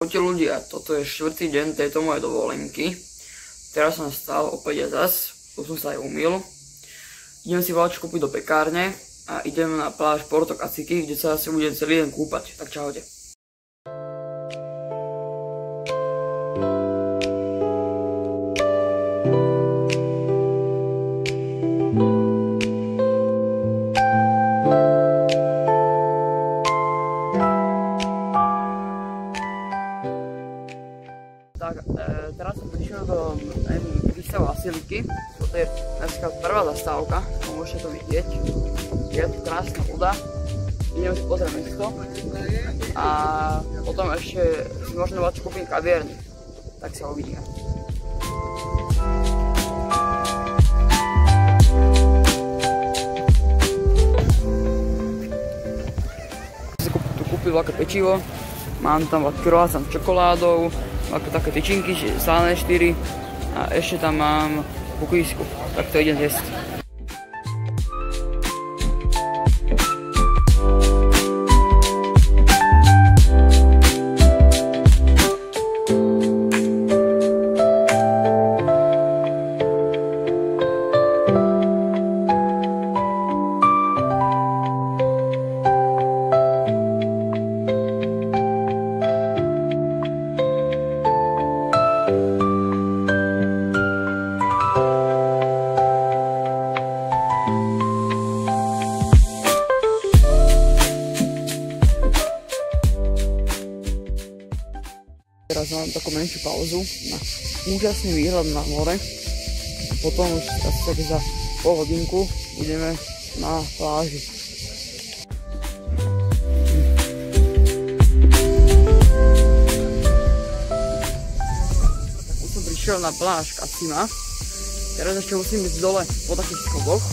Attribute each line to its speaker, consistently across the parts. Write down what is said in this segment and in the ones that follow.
Speaker 1: Čaute ľudia, toto je 4. deň tejto mojej dovolenky. Teraz som stal opäť zas, tu som sa aj umýl. Idem si vláčku kúpiť do pekárne a idem na pláž Porto Cacique, kde sa asi budem celý deň kúpať. Tak čaute. Tak, teraz som prišiel do prístavu Asiliky. Toto je napríklad prvá zastávka, môžete to vidieť. Je tu krásna voda. Idem si pozrieť mesto. A potom ešte si možno vláčku kúpiť kaviarni. Tak sa uvidíme. Si tu kúpil veľké pečivo. Mám tam croissant s čokoládou. Také tyčinky, slané 4 a ešte tam mám kukísku, tak to idem zjesť. Teraz mám takú menšiu pauzu na úžasný výhľad na more. Potom už asi tak za pol hodinku budeme na pláži. Tak už som prišiel na pláž Cacima. Teraz ešte musím ísť dole po takých schodoch.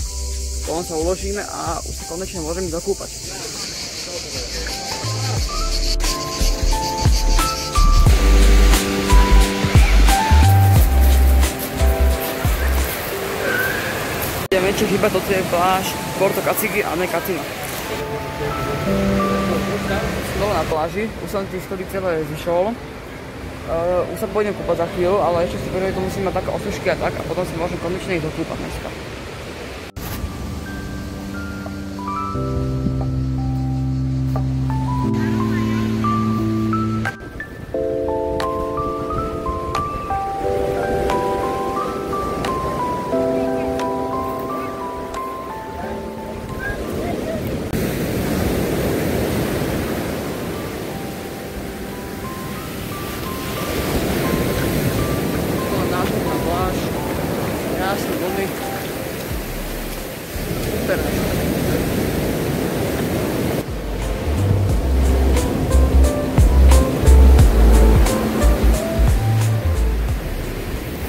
Speaker 1: Potom sa uložíme a už sa konečne môžeme zakúpať. Väčšia chyba, toto je pláž Porto Cacique a ne Cacima. Znova na pláži, už som tie schody celé zišol. Už sa pôjdem kúpať za chvíľu, ale ešte si prvé to musím mať také osušky a tak a potom si môžem konečne ísť dokúpať dneska. Krásne vlny. Super.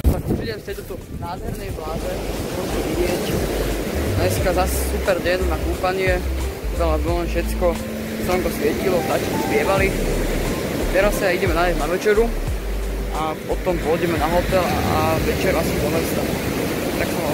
Speaker 1: Tak už idem z tejto nádhernej pláže, môžete vidieť. Dneska zase super deň na kúpanie, veľa vln, všetko, slnko svietilo, vtáčiky spievali. Teraz sa ideme nájsť na večeru a potom pôjdeme na hotel a večer asi do mesta. Tak sa mám.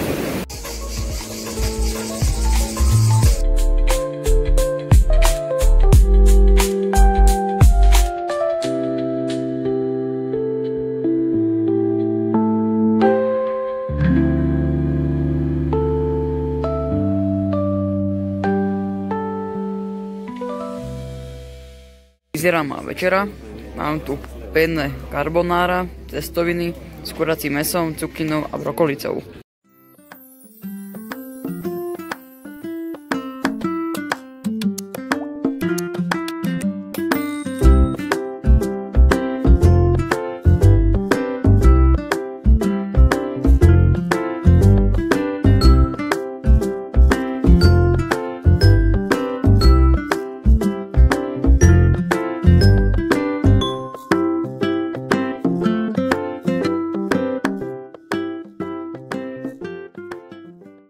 Speaker 1: Vyzerá má večera, mám tu penne carbonara, cestoviny s kuracím mäsom, cukinou a brokolicou.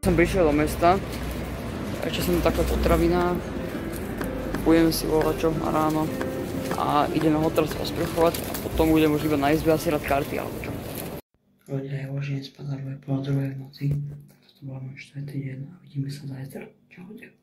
Speaker 1: Som prišiel do mesta, ešte som takto potravina, kupujem si volačo a ráno a idem na hotel sa osprchovať a potom budem už iba na izbe asi rád karty alebo čo. Ľudia, ja už idem spať, pol druhej v noci, tak to bol môj 4. deň a vidíme sa zajtra. Čaute.